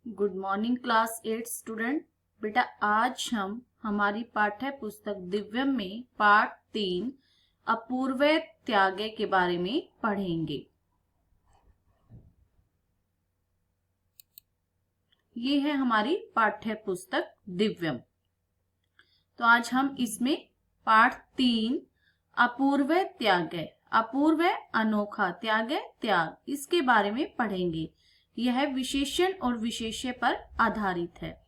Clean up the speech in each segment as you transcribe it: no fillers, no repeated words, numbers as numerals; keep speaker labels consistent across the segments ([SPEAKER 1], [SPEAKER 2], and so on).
[SPEAKER 1] Good morning class 8 student. बेटा आज हम हमारी पाठ्य पुस्तक दिव्यम में पाठ 3 अपूर्व त्यागे के बारे में पढ़ेंगे। ये है हमारी पाठ्य पुस्तक दिव्यम। तो आज हम इसमें पाठ 3 अपूर्व त्याग, अपूर्व अनोखा, त्याग त्याग, इसके बारे में पढ़ेंगे। यह विशेषण और विशेष्य पर आधारित है।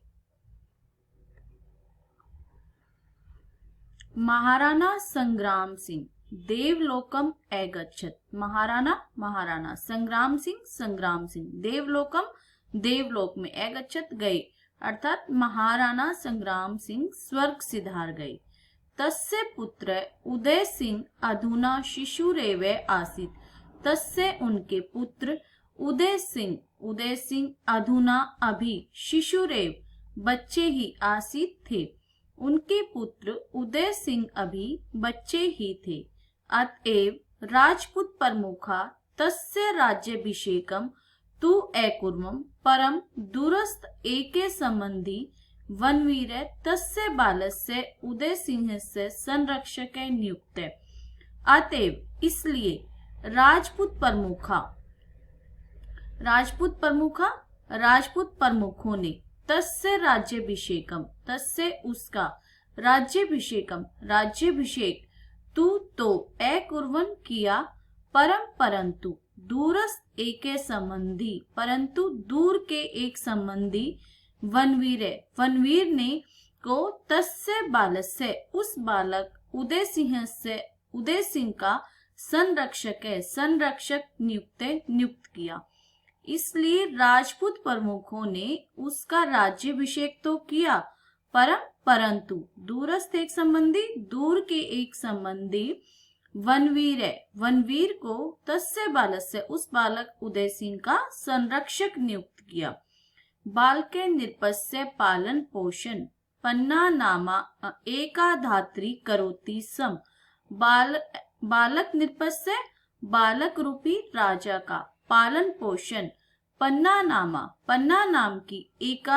[SPEAKER 1] महाराणा संग्राम सिंह देवलोकम अगच्छत। महाराणा संग्राम सिंह देवलोकम, देवलोक में, अगच्छत गए, अर्थात महाराणा संग्राम सिंह स्वर्ग सिधार गए। तस्य पुत्र उदय सिंह अधुना शिशुरेव आसीत। तस्य उनके पुत्र उदय सिंह अधुना अभी शिशुरेव बच्चे ही आसीत थे। उनके पुत्र उदय सिंह अभी बच्चे ही थे। अतएव राजपूत प्रमुखा तस्य राज्याभिषेकम तु अकुर्वम परम दूरस्थ एके संबंधी वनवीर तस्य बालस्य उदय सिंहस्य संरक्षक नियुक्त। अतएव इसलिए राजपूत प्रमुखों ने तस्य राज्याभिषेकम, तस्य उसका, राज्याभिषेक तू तो अकुर्वन किया, परंतु दूरस्थ एके संबंधी, परंतु दूर के एक संबंधी वनवीर ने को तस्य बालस्य, उस बालक उदय सिंह का संरक्षक नियुक्त किया। इसलिए राजपूत प्रमुखों ने उसका राज्याभिषेक तो किया, परंतु दूरस्थ एक संबंधी, दूर के एक संबंधी वनवीर को तस्य बालस्य, उस बालक उदय सिंह का संरक्षक नियुक्त किया। बाल के निरपस्य पालन पोषण पन्ना नामा एकाधात्री करोति सम। बालक निरपस्य, बालक रूपी राजा का पालन पोषण पन्ना नाम की एक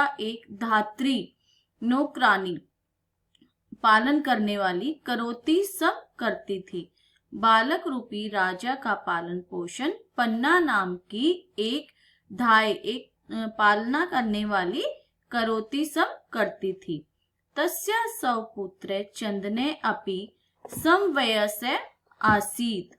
[SPEAKER 1] धात्री नौकरानी, पालन करने वाली, करोती सब करती थी। बालक रूपी राजा का पालन पोषण पन्ना नाम की एक पालना करने वाली करोती सब करती थी। तस्या सौपुत्र चंदने अपि समवयस्य आसीत।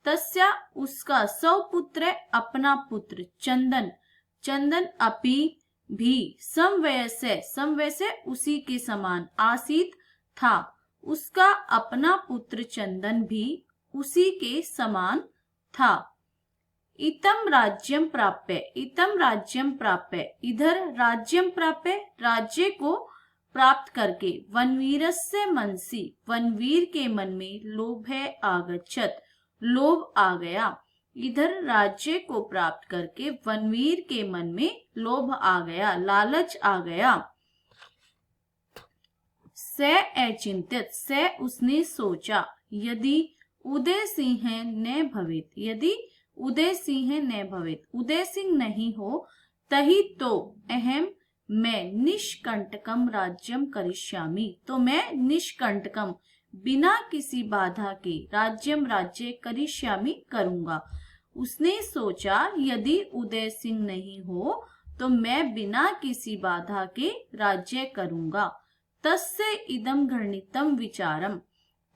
[SPEAKER 1] तस्या उसका सौपुत्र अपना पुत्र चंदन अपि भी समवयस्य उसी के समान, आसीत था, उसका अपना पुत्र चंदन भी उसी के समान था। इतम राज्यम प्राप्य, इधर राज्यम प्राप्य, राज्य को प्राप्त करके, वनवीरस्य मनसि, वनवीर के मन में लोभे आगच्छत, लोभ आ गया। इधर राज्य को प्राप्त करके वनवीर के मन में लोभ आ गया, लालच आ गया। से अचिंत्यत, से उसने सोचा, यदि उदय सिंह न भवेत, यदि उदय सिंह न भवेत, उदय सिंह नहीं हो, तही तो अहम, मैं निष्कंटकम राज्यम करिष्यामि, तो मैं निष्कंटकम, बिना किसी बाधा के, राज्य करिष्यामि करूंगा। उसने सोचा यदि उदय सिंह नहीं हो तो मैं बिना किसी बाधा के राज्य करूंगा। तस्य इदम घृणितम विचारम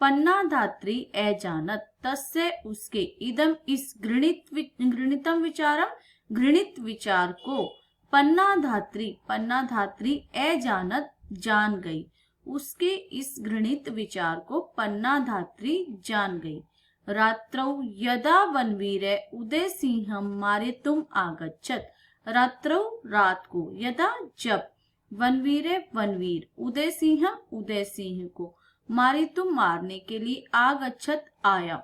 [SPEAKER 1] पन्ना धात्री अजानत। तस्य उसके, इदम इस घृणितम विचारम, घृणित विचार को, पन्ना धात्री अजानत जान गई, उसके इस घृणित विचार को पन्ना धात्री जान गई। रात्रौ यदा वनवीर उदय सिंहम मारितुम आगच्छत। रात्रौ रात को, यदा जब, वनवीर उदय सिंह को, मारितुम मारने के लिए, आगच्छत आया।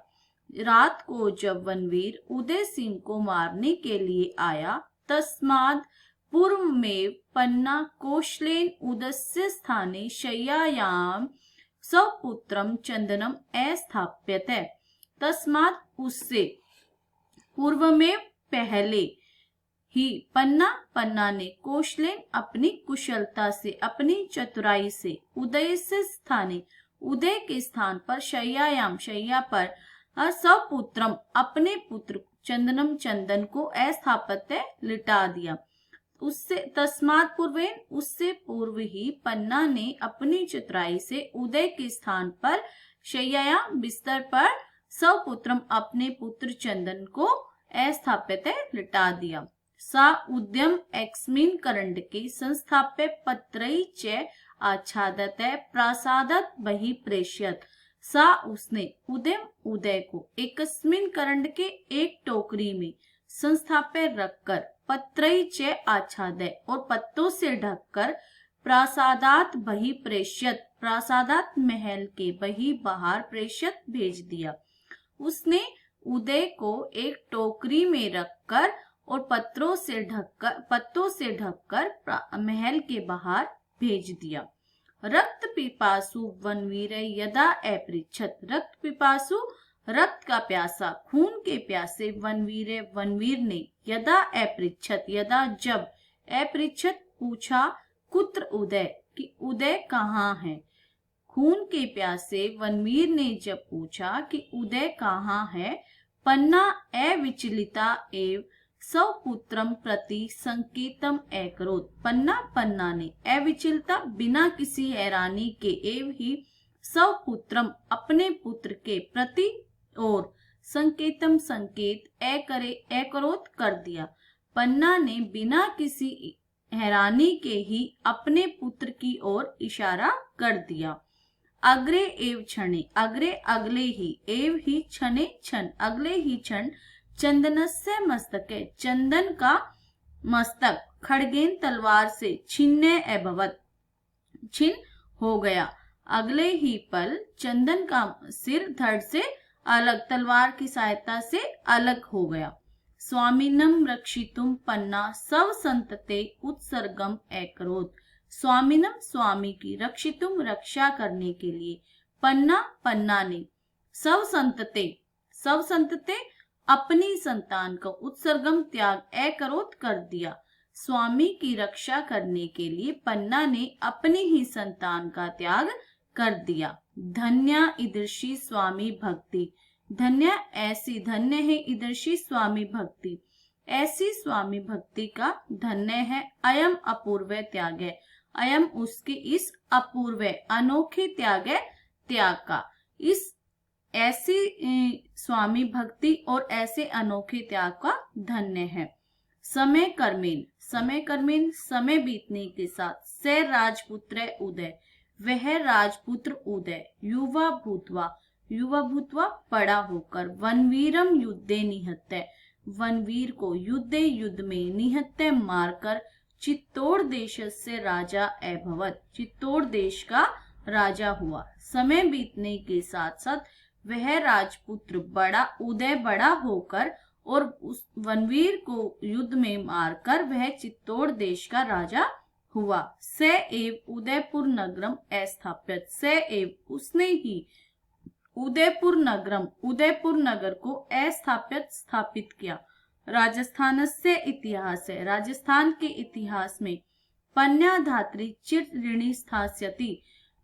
[SPEAKER 1] रात को जब वनवीर उदय सिंह को मारने के लिए आया, तस्माद पूर्व में पन्ना कौशलेन उदस्य स्थाने शय्यायां सपुत्रम चंदनम अस्थाप्यते। तस्मात उससे पूर्व में, पहले, ही पन्ना पन्ना ने कौशलेन अपनी कुशलता से अपनी चतुराई से उदय से स्थाने उदय के स्थान पर शय्यायाम शय्या पर सपुत्रम अपने पुत्र चंदनम चंदन को अस्थापित लिटा दिया। उससे तस्मात् पूर्वेन उससे पूर्व ही पन्ना ने अपनी चतुराई से उदय के स्थान पर शय्यायाम बिस्तर पर सपुत्रम अपने पुत्र चंदन को अस्थापित लिटा दिया। सा उद्यम एक्स्मिन् करंडके संस्थाप्य पत्रैः च आच्छादतः प्रासादात् बहिः प्रेषयत्। सा उसने उद्यम उदय को एकस्मिन करंड के एक टोकरी में संस्थाप्य रखकर पत्रैः च आच्छादय और पत्तों से ढककर प्रासादात् बहिः प्रेषयत् प्रासादात् महल के बहिः बाहर प्रेषयत् भेज दिया। उसने उदय को एक टोकरी में रखकर और पत्तों से ढककर महल के बाहर भेज दिया। रक्त पिपासु वनवीर यदा अपृच्छत। रक्त पिपासु रक्त का प्यासा खून के प्यासे वनवीर ने यदा अपृच्छत यदा जब अपृच्छत पूछा कुत्र उदय कि उदय कहाँ है। खून के प्यासे वनवीर ने जब पूछा कि उदय कहाँ है, पन्ना अविचलिता एव सपुत्रम प्रति संकेतम अकरोत्। पन्ना ने अविचलता बिना किसी हैरानी के एवं ही सपुत्रम अपने पुत्र के प्रति और संकेतम संकेत अकरोत् कर दिया। पन्ना ने बिना किसी हैरानी के ही अपने पुत्र की ओर इशारा कर दिया। अग्रे एव क्षणे अग्रे अगले ही एव ही क्षणे क्षण अगले ही क्षण चंदनस्य मस्तके चंदन का मस्तक खड्गेन तलवार से छिन्ने अभवत् छिन्न हो गया। अगले ही पल चंदन का सिर धड़ से अलग तलवार की सहायता से अलग हो गया। स्वामिनम रक्षितुम पन्ना सव संतते उत्सर्गम अकरोत्। स्वामिनम स्वामी की रक्षितुम रक्षा करने के लिए पन्ना ने सव संतते अपनी संतान का उत्सर्गम त्याग अकरोत् कर दिया। स्वामी की रक्षा करने के लिए पन्ना ने अपनी ही संतान का त्याग कर दिया। धन्या ईदृशी स्वामी भक्ति। धन्य है ईदृशी स्वामी भक्ति, ऐसी स्वामी भक्ति का धन्य है। अयम अपूर्व त्याग है। अयम उसके इस अपूर्व अनोखे त्याग का इस ऐसी स्वामी भक्ति और ऐसे अनोखे त्याग का धन्य है। समय कर्मेन समय बीतने के साथ से राजपुत्र उदय वह राजपुत्र उदय युवा भूतवा बड़ा होकर वनवीरम युद्धे निहत्य वनवीर को युद्ध में निहत्य मारकर चित्तौड़ देश से राजा अभवत् चित्तौड़ देश का राजा हुआ। समय बीतने के साथ साथ वह राजपुत्र बड़ा होकर और उस वनवीर को युद्ध में मारकर वह चित्तौड़ देश का राजा हुआ। स एव उदयपुर नगरम अस्थाप्यत। स एव उसने ही उदयपुर नगर को स्थापित किया। राजस्थान से इतिहास है। राजस्थान के इतिहास में पन्ना धात्री चिरऋणी स्थास्यति।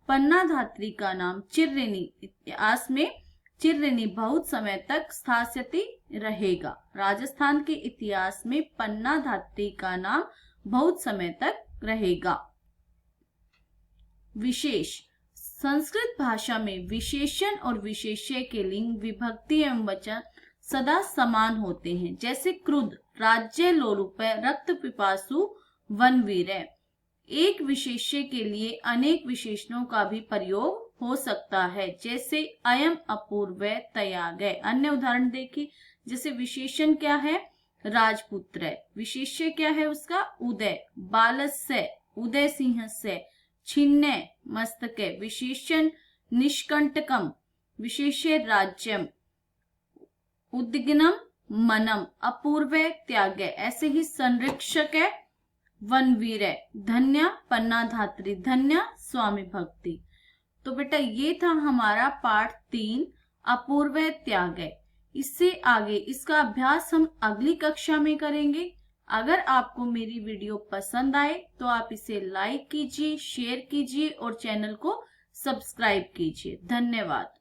[SPEAKER 1] पन्ना धात्री का नाम चिरऋणी इतिहास में चिरऋणी बहुत समय तक स्थास्यति रहेगा। राजस्थान के इतिहास में पन्ना धात्री का नाम बहुत समय तक रहेगा। विशेष संस्कृत भाषा में विशेषण और विशेष्य के लिंग विभक्ति एवं वचन सदा समान होते हैं। जैसे क्रुद्ध राज्य लोलुप रक्त पिपासु वनवीर। एक विशेष्य के लिए अनेक विशेषणों का भी प्रयोग हो सकता है। जैसे अयम अपूर्व त्याग। अन्य उदाहरण देखिए, जैसे विशेषण क्या है, राजपुत्र। विशेष्य क्या है उसका, उदय। बालस्य उदय सिंहस्य। छिन्न मस्तके विशेषण निष्कंटकम। विशेष्य राज्यम। उद्गिनम मनम। अपूर्व त्याग। ऐसे ही संरक्षक वनवीर। धन्य पन्ना धात्री। धन्य स्वामी भक्ति। तो बेटा ये था हमारा पाठ 3 अपूर्व त्याग। इससे आगे इसका अभ्यास हम अगली कक्षा में करेंगे। अगर आपको मेरी वीडियो पसंद आए तो आप इसे लाइक कीजिए, शेयर कीजिए और चैनल को सब्सक्राइब कीजिए। धन्यवाद।